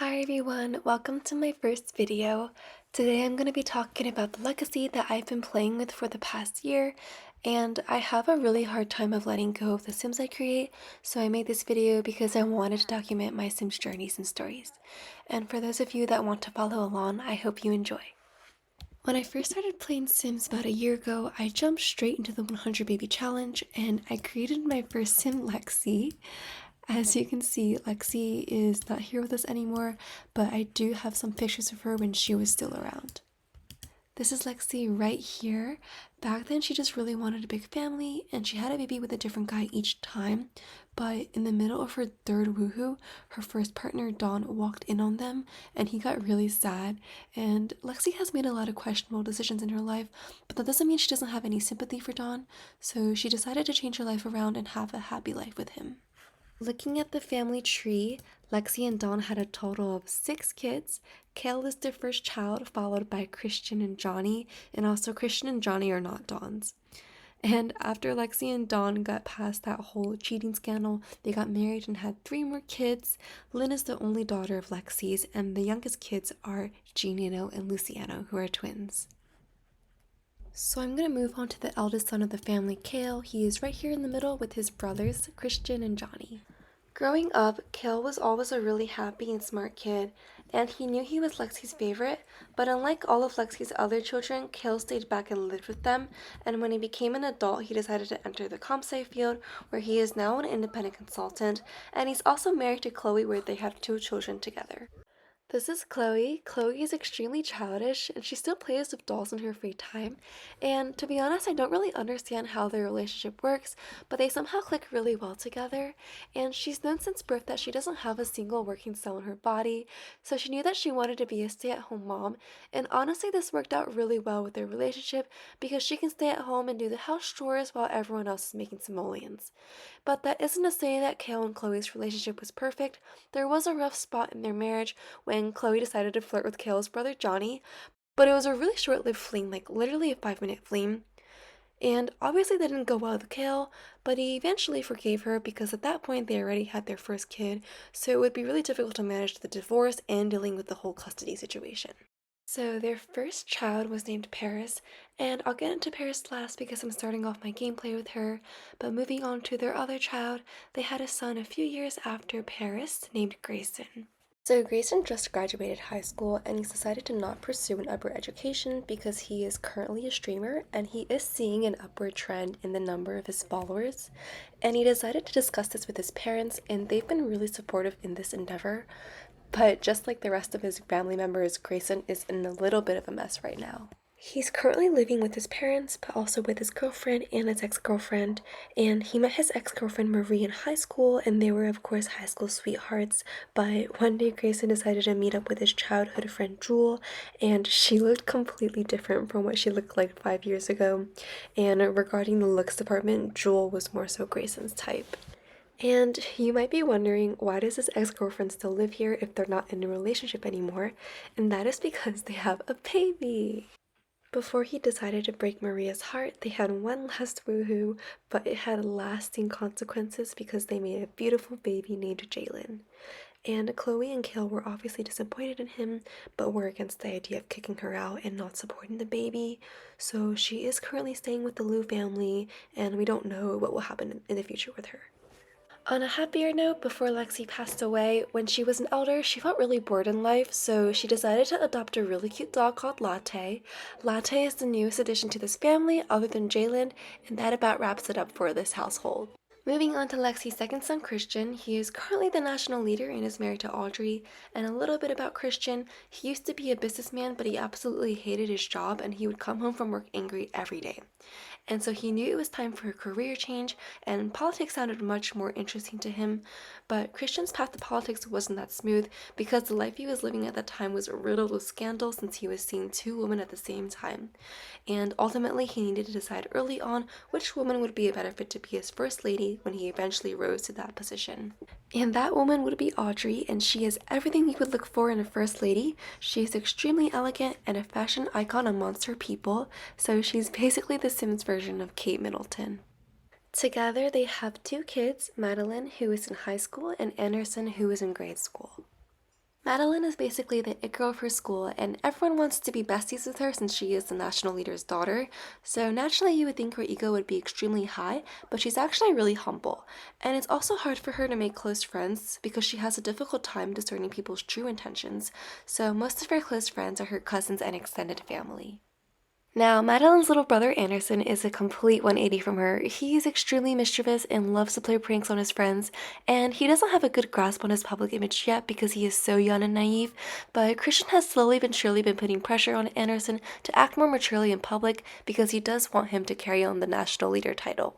Hi everyone, welcome to my first video. Today I'm going to be talking about the legacy that I've been playing with for the past year, and I have a really hard time of letting go of the Sims I create, so I made this video because I wanted to document my Sims journeys and stories. And for those of you that want to follow along, I hope you enjoy. When I first started playing Sims about a year ago, I jumped straight into the 100 baby challenge and I created my first Sim, Lexi. As you can see, Lexi is not here with us anymore, but I do have some pictures of her when she was still around. This is Lexi right here. Back then, she just really wanted a big family, and she had a baby with a different guy each time. But in the middle of her third woohoo, her first partner, Dawn, walked in on them, and he got really sad. And Lexi has made a lot of questionable decisions in her life, but that doesn't mean she doesn't have any sympathy for Dawn, so she decided to change her life around and have a happy life with him. Looking at the family tree, Lexi and Dawn had a total of 6 kids. Kale is their first child, followed by Christian and Johnny, and also Christian and Johnny are not Dawn's. And after Lexi and Dawn got past that whole cheating scandal, they got married and had 3 more kids. Lynn is the only daughter of Lexi's, and the youngest kids are Gianino and Luciano, who are twins. So I'm going to move on to the eldest son of the family, Kale. He is right here in the middle with his brothers, Christian and Johnny. Growing up, Kale was always a really happy and smart kid, and he knew he was Lexi's favorite, but unlike all of Lexi's other children, Kale stayed back and lived with them, and when he became an adult, he decided to enter the comp sci field, where he is now an independent consultant, and he's also married to Chloe, where they have 2 children together. This is Chloe. Chloe is extremely childish and she still plays with dolls in her free time. And to be honest, I don't really understand how their relationship works, but they somehow click really well together. And she's known since birth that she doesn't have a single working cell in her body, so she knew that she wanted to be a stay-at-home mom. And honestly, this worked out really well with their relationship because she can stay at home and do the house chores while everyone else is making simoleons. But that isn't to say that Kale and Chloe's relationship was perfect. There was a rough spot in their marriage when Chloe decided to flirt with Kale's brother Johnny, but it was a really short-lived fling, like literally a 5-minute fling. And obviously that didn't go well with Kale, but he eventually forgave her because at that point they already had their first kid, so it would be really difficult to manage the divorce and dealing with the whole custody situation. So their first child was named Paris, and I'll get into Paris last because I'm starting off my gameplay with her, but moving on to their other child, they had a son a few years after Paris named Grayson. So Grayson just graduated high school and he's decided to not pursue an upward education because he is currently a streamer and he is seeing an upward trend in the number of his followers. And he decided to discuss this with his parents and they've been really supportive in this endeavor. But just like the rest of his family members, Grayson is in a little bit of a mess right now. He's currently living with his parents, but also with his girlfriend and his ex-girlfriend. And he met his ex-girlfriend Marie in high school, and they were, of course, high school sweethearts. But one day, Grayson decided to meet up with his childhood friend Jewel, and she looked completely different from what she looked like 5 years ago. And regarding the looks department, Jewel was more so Grayson's type. And you might be wondering, why does his ex-girlfriend still live here if they're not in a relationship anymore? And that is because they have a baby. Before he decided to break Maria's heart, they had one last woohoo, but it had lasting consequences because they made a beautiful baby named Jalen. And Chloe and Kale were obviously disappointed in him, but were against the idea of kicking her out and not supporting the baby. So she is currently staying with the Lou family, and we don't know what will happen in the future with her. On a happier note, before Lexi passed away, when she was an elder, she felt really bored in life, so she decided to adopt a really cute dog called Latte. Latte is the newest addition to this family, other than Jalen, and that about wraps it up for this household. Moving on to Lexi's second son, Christian, he is currently the national leader and is married to Audrey. And a little bit about Christian, he used to be a businessman, but he absolutely hated his job and he would come home from work angry every day. And so he knew it was time for a career change, and politics sounded much more interesting to him. But Christian's path to politics wasn't that smooth because the life he was living at that time was riddled with scandal since he was seeing 2 women at the same time. And ultimately, he needed to decide early on which woman would be a better fit to be his first lady when he eventually rose to that position. And that woman would be Audrey, and she is everything you could look for in a first lady. She is extremely elegant and a fashion icon amongst her people, so she's basically the Sims version of Kate Middleton. Together, they have 2 kids, Madeline, who is in high school, and Anderson, who is in grade school. Madeline is basically the it girl of her school, and everyone wants to be besties with her since she is the national leader's daughter. So naturally, you would think her ego would be extremely high, but she's actually really humble. And it's also hard for her to make close friends because she has a difficult time discerning people's true intentions. So most of her close friends are her cousins and extended family. Now, Madeline's little brother Anderson is a complete 180 from her. He is extremely mischievous and loves to play pranks on his friends, and he doesn't have a good grasp on his public image yet because he is so young and naive, but Christian has slowly but surely been putting pressure on Anderson to act more maturely in public because he does want him to carry on the national leader title.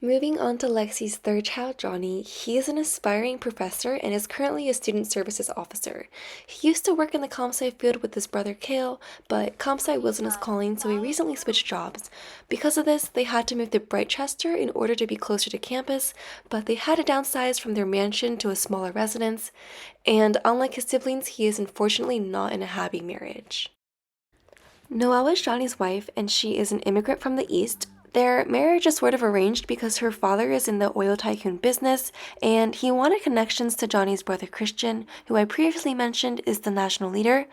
Moving on to Lexi's third child, Johnny, he is an aspiring professor and is currently a student services officer. He used to work in the comp-sci field with his brother Kale, but comp-sci wasn't his calling, so he recently switched jobs. Because of this, they had to move to Brightchester in order to be closer to campus, but they had to downsize from their mansion to a smaller residence, and unlike his siblings, he is unfortunately not in a happy marriage. Noel is Johnny's wife, and she is an immigrant from the East. Their marriage is sort of arranged because her father is in the oil tycoon business, and he wanted connections to Johnny's brother Christian, who I previously mentioned is the national leader.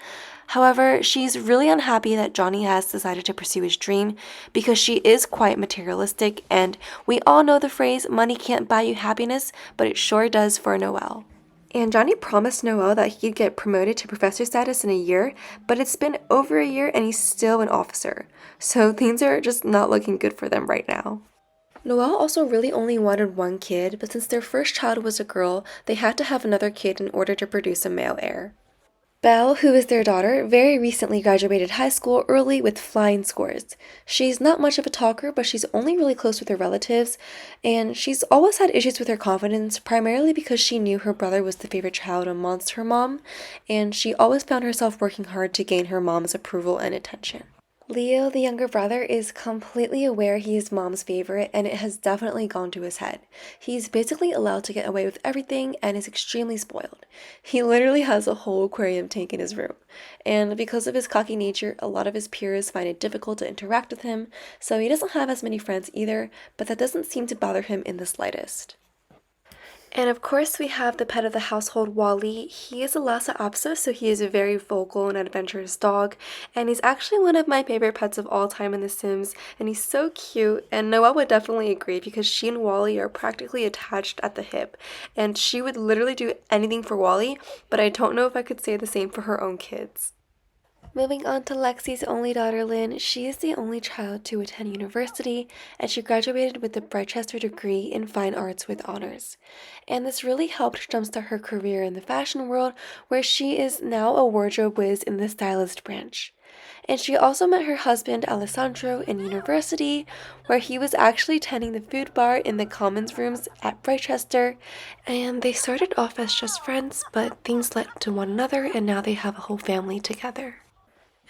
However, she's really unhappy that Johnny has decided to pursue his dream because she is quite materialistic, and we all know the phrase, money can't buy you happiness, but it sure does for Noel. And Johnny promised Noel that he'd get promoted to professor status in a year, but it's been over a year and he's still an officer. So things are just not looking good for them right now. Noel also really only wanted one kid, but since their first child was a girl, they had to have another kid in order to produce a male heir. Belle, who is their daughter, very recently graduated high school early with flying scores. She's not much of a talker, but she's only really close with her relatives, and she's always had issues with her confidence, primarily because she knew her brother was the favorite child amongst her mom, and she always found herself working hard to gain her mom's approval and attention. Leo, the younger brother, is completely aware he is mom's favorite, and it has definitely gone to his head. He's basically allowed to get away with everything and is extremely spoiled. He literally has a whole aquarium tank in his room. And because of his cocky nature, a lot of his peers find it difficult to interact with him, so he doesn't have as many friends either, but that doesn't seem to bother him in the slightest. And of course, we have the pet of the household, Wally. He is a Lhasa Apso, so he is a very vocal and adventurous dog. And he's actually one of my favorite pets of all time in The Sims. And he's so cute. And Noelle would definitely agree because she and Wally are practically attached at the hip. And she would literally do anything for Wally, but I don't know if I could say the same for her own kids. Moving on to Lexi's only daughter, Lynn, she is the only child to attend university, and she graduated with a Brightchester degree in fine arts with honors. And this really helped jumpstart her career in the fashion world, where she is now a wardrobe whiz in the stylist branch. And she also met her husband, Alessandro, in university, where he was actually tending the food bar in the commons rooms at Brightchester, and they started off as just friends, but things led to one another, and now they have a whole family together.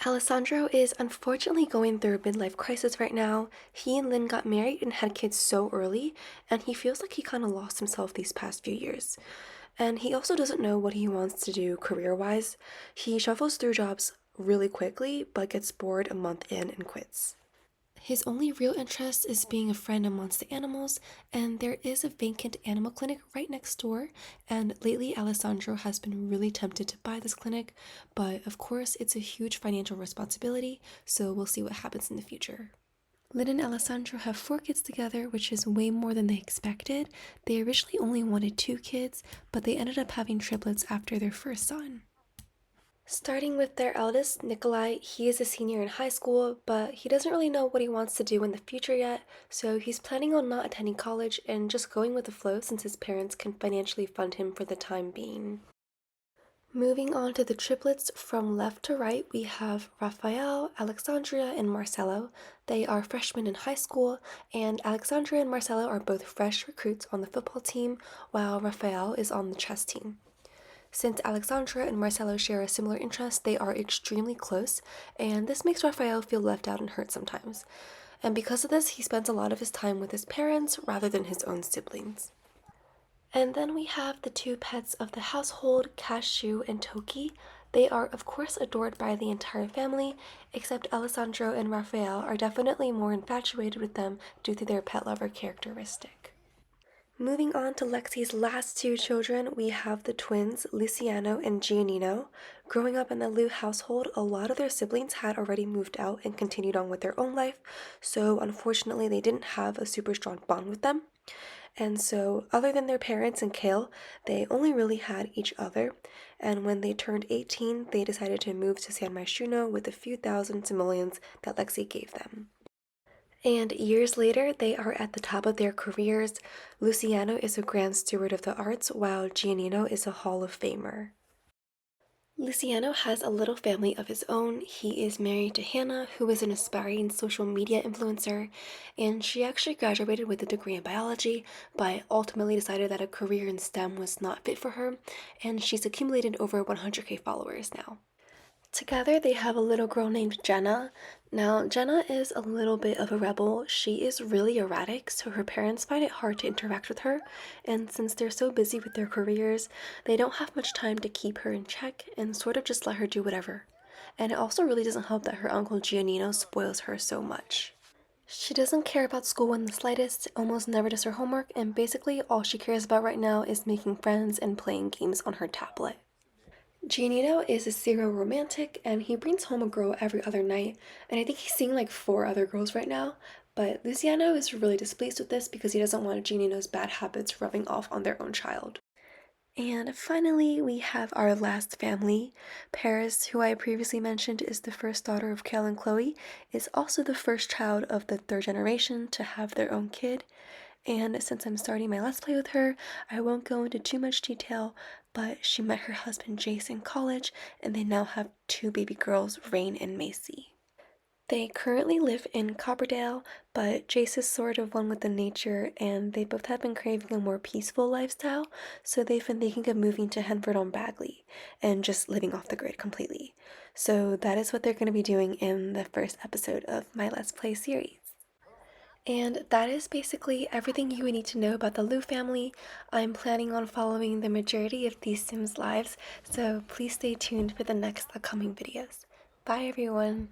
Alessandro is unfortunately going through a midlife crisis right now. He and Lynn got married and had kids so early, and he feels like he kind of lost himself these past few years. And he also doesn't know what he wants to do career-wise. He shuffles through jobs really quickly, but gets bored a month in and quits. His only real interest is being a friend amongst the animals, and there is a vacant animal clinic right next door, and lately Alessandro has been really tempted to buy this clinic, but of course it's a huge financial responsibility, so we'll see what happens in the future. Lynn and Alessandro have 4 kids together, which is way more than they expected. They originally only wanted 2 kids, but they ended up having triplets after their first son. Starting with their eldest, Nikolai, he is a senior in high school, but he doesn't really know what he wants to do in the future yet, so he's planning on not attending college and just going with the flow since his parents can financially fund him for the time being. Moving on to the triplets, from left to right, we have Raphael, Alexandria, and Marcelo. They are freshmen in high school, and Alexandria and Marcelo are both fresh recruits on the football team, while Raphael is on the chess team. Since Alexandra and Marcelo share a similar interest, they are extremely close, and this makes Raphael feel left out and hurt sometimes. And because of this, he spends a lot of his time with his parents rather than his own siblings. And then we have the 2 pets of the household, Cashew and Toki. They are, of course, adored by the entire family, except Alessandro and Raphael are definitely more infatuated with them due to their pet lover characteristic. Moving on to Lexi's last two children, we have the twins, Luciano and Giannino. Growing up in the Lu household, a lot of their siblings had already moved out and continued on with their own life, so unfortunately, they didn't have a super strong bond with them. And so, other than their parents and Kale, they only really had each other. And when they turned 18, they decided to move to San Myshuno with a few thousand simoleons that Lexi gave them. And years later, they are at the top of their careers. Luciano is a Grand Steward of the Arts, while Giannino is a Hall of Famer. Luciano has a little family of his own. He is married to Hannah, who is an aspiring social media influencer, and she actually graduated with a degree in biology, but ultimately decided that a career in STEM was not fit for her, and she's accumulated over 100K followers now. Together, they have a little girl named Jenna. Now, Jenna is a little bit of a rebel. She is really erratic, so her parents find it hard to interact with her. And since they're so busy with their careers, they don't have much time to keep her in check and sort of just let her do whatever. And it also really doesn't help that her uncle Giannino spoils her so much. She doesn't care about school in the slightest, almost never does her homework, and basically all she cares about right now is making friends and playing games on her tablet. Giannino is a serial romantic and he brings home a girl every other night, and I think he's seeing like four other girls right now. But Luciano is really displeased with this because he doesn't want Giannino's bad habits rubbing off on their own child. And finally, we have our last family. Paris, who I previously mentioned is the first daughter of Kale and Chloe, is also the first child of the third generation to have their own kid. And since I'm starting my Let's Play with her, I won't go into too much detail, but she met her husband Jace in college, and they now have two baby girls, Rain and Macy. They currently live in Copperdale, but Jace is sort of one with the nature, and they both have been craving a more peaceful lifestyle, so they've been thinking of moving to Henford on Bagley and just living off the grid completely. So that is what they're going to be doing in the first episode of my Let's Play series. And that is basically everything you would need to know about the Lu family. I'm planning on following the majority of these Sims lives, so please stay tuned for the next upcoming videos. Bye everyone!